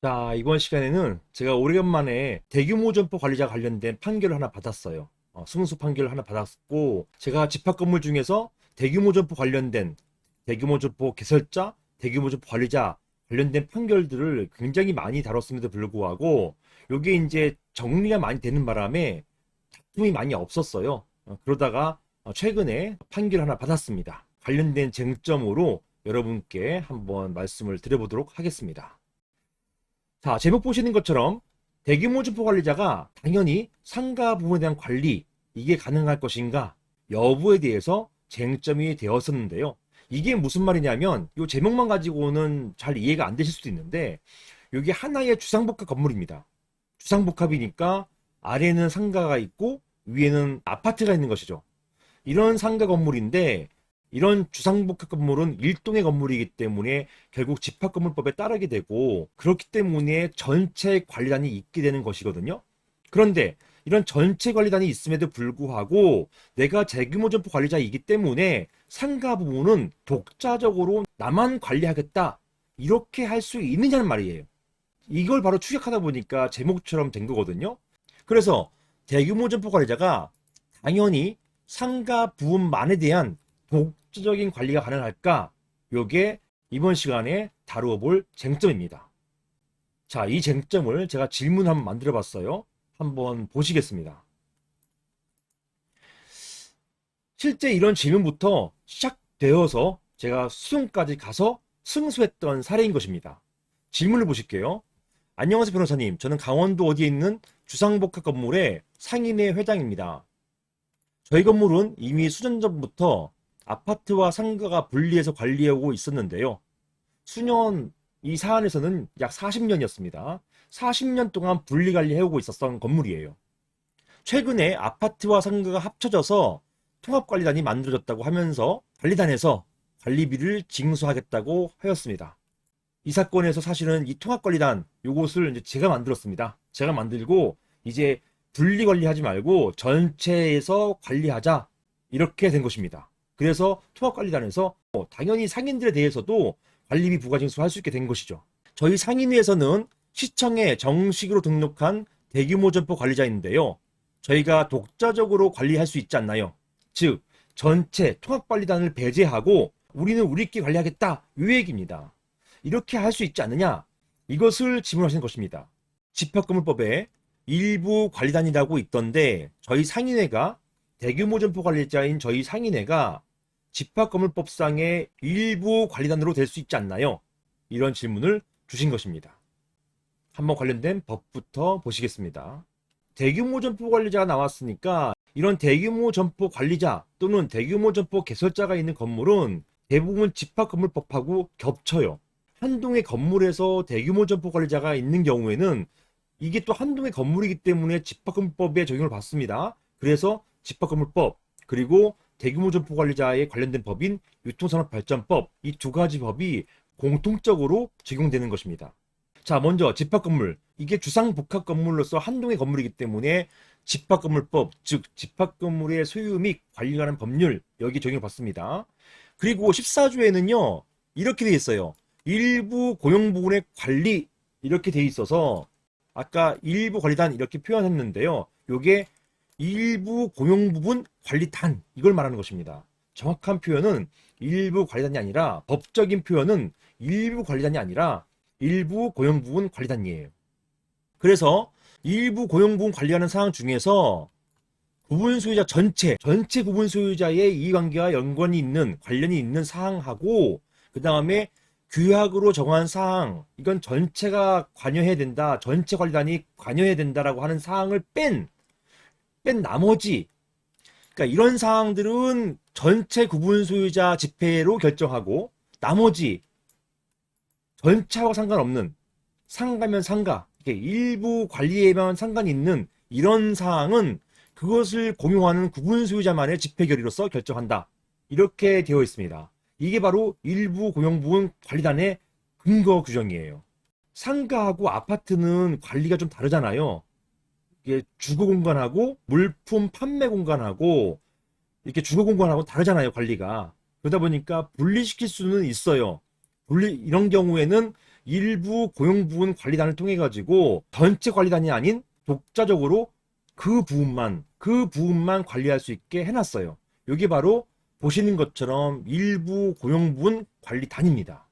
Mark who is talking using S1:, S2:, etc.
S1: 자, 이번 시간에는 제가 오래간만에 대규모 점포 관리자 관련된 판결을 하나 받았어요. 승소 판결을 하나 받았고, 제가 집합 건물 중에서 대규모 점포 관련된 대규모 점포 개설자, 대규모 점포 관리자 관련된 판결들을 굉장히 많이 다뤘음에도 불구하고, 요게 이제 정리가 많이 되는 바람에 다툼이 많이 없었어요. 그러다가 최근에 판결 하나 받았습니다. 관련된 쟁점으로 여러분께 한번 말씀을 드려보도록 하겠습니다. 자, 제목 보시는 것처럼 대규모 점포 관리자가 당연히 상가 부분에 대한 관리, 이게 가능할 것인가 여부에 대해서 쟁점이 되었었는데요. 이게 무슨 말이냐면 이 제목만 가지고는 잘 이해가 안 되실 수도 있는데, 이게 하나의 주상복합 건물입니다. 주상복합이니까 아래는 상가가 있고 위에는 아파트가 있는 것이죠. 이런 상가 건물인데, 이런 주상복합 건물은 일동의 건물이기 때문에 결국 집합건물법에 따르게 되고, 그렇기 때문에 전체 관리단이 있게 되는 것이거든요. 그런데 이런 전체 관리단이 있음에도 불구하고 내가 대규모 점포 관리자이기 때문에 상가 부분은 독자적으로 나만 관리하겠다, 이렇게 할 수 있느냐는 말이에요. 이걸 바로 추격하다 보니까 제목처럼 된 거거든요. 그래서 대규모 점포 관리자가 당연히 상가 부분만에 대한 독자적인 관리가 가능할까? 요게 이번 시간에 다루어 볼 쟁점입니다. 자, 이 쟁점을 제가 질문 한번 만들어 봤어요. 한번 보시겠습니다. 실제 이런 질문부터 시작되어서 제가 수용까지 가서 승소했던 사례인 것입니다. 질문을 보실게요. 안녕하세요, 변호사님. 저는 강원도 어디에 있는 주상복합 건물의 상인회 회장입니다. 저희 건물은 이미 수년 전부터 아파트와 상가가 분리해서 관리하고 있었는데요. 수년, 이 사안에서는 약 40년이었습니다. 40년 동안 분리 관리해오고 있었던 건물이에요. 최근에 아파트와 상가가 합쳐져서 통합관리단이 만들어졌다고 하면서 관리단에서 관리비를 징수하겠다고 하였습니다. 이 사건에서 사실은 이 통합관리단, 요것을 이제 제가 만들었습니다. 제가 만들고 이제 분리 관리하지 말고 전체에서 관리하자, 이렇게 된 것입니다. 그래서 통합관리단에서 당연히 상인들에 대해서도 관리비 부과 징수할 수 있게 된 것이죠. 저희 상인회에서는 시청에 정식으로 등록한 대규모 점포 관리자인데요. 저희가 독자적으로 관리할 수 있지 않나요? 즉, 전체 통합관리단을 배제하고 우리는 우리끼리 관리하겠다, 이 얘기입니다. 이렇게 할 수 있지 않느냐? 이것을 질문하시는 것입니다. 집합건물법에 일부 관리단이라고 있던데, 저희 상인회가, 대규모 점포 관리자인 저희 상인회가 집합건물법상의 일부 관리단으로 될 수 있지 않나요? 이런 질문을 주신 것입니다. 한번 관련된 법부터 보시겠습니다. 대규모 점포 관리자가 나왔으니까 이런 대규모 점포 관리자 또는 대규모 점포 개설자가 있는 건물은 대부분 집합건물법하고 겹쳐요. 한 동의 건물에서 대규모 점포 관리자가 있는 경우에는 이게 또 한 동의 건물이기 때문에 집합건물법에 적용을 받습니다. 그래서 집합건물법, 그리고 대규모 점포 관리자에 관련된 법인 유통산업발전법, 이 두 가지 법이 공통적으로 적용되는 것입니다. 자, 먼저 집합건물, 이게 주상복합 건물로서 한 동의 건물이기 때문에 집합건물법, 즉 집합건물의 소유 및 관리하는 법률, 여기 적용을 받습니다. 그리고 14조에는요 이렇게 돼 있어요. 일부 고용 부분의 관리, 이렇게 돼 있어서 아까 일부 관리단 이렇게 표현했는데요. 요게 일부 고용 부분 관리단, 이걸 말하는 것입니다. 정확한 표현은 일부 관리단이 아니라, 법적인 표현은 일부 관리단이 아니라 일부 고용 부분 관리단이에요. 그래서 일부 고용 부분 관리하는 사항 중에서 구분 소유자 전체 구분 소유자의 이해관계와 연관이 있는, 관련이 있는 사항하고, 그 다음에 규약으로 정한 사항, 이건 전체가 관여해야 된다, 전체 관리단이 관여해야 된다라고 하는 사항을 뺀 나머지, 그러니까 이런 사항들은 전체 구분 소유자 집회로 결정하고, 나머지 전체하고 상관없는, 상가면 상가, 이렇게 일부 관리에만 상관이 있는 이런 사항은 그것을 공용하는 구분 소유자만의 집회 결의로서 결정한다, 이렇게 되어 있습니다. 이게 바로 일부 고용 부분 관리단의 근거 규정이에요. 상가하고 아파트는 관리가 좀 다르잖아요. 이게 주거 공간하고 물품 판매 공간하고 이렇게 주거 공간하고 다르잖아요, 관리가. 그러다 보니까 분리시킬 수는 있어요. 이런 경우에는 일부 고용부문 관리단을 통해 가지고 전체 관리단이 아닌 독자적으로 그 부분만 관리할 수 있게 해놨어요. 이게 바로 보시는 것처럼 일부 고용부문 관리단입니다.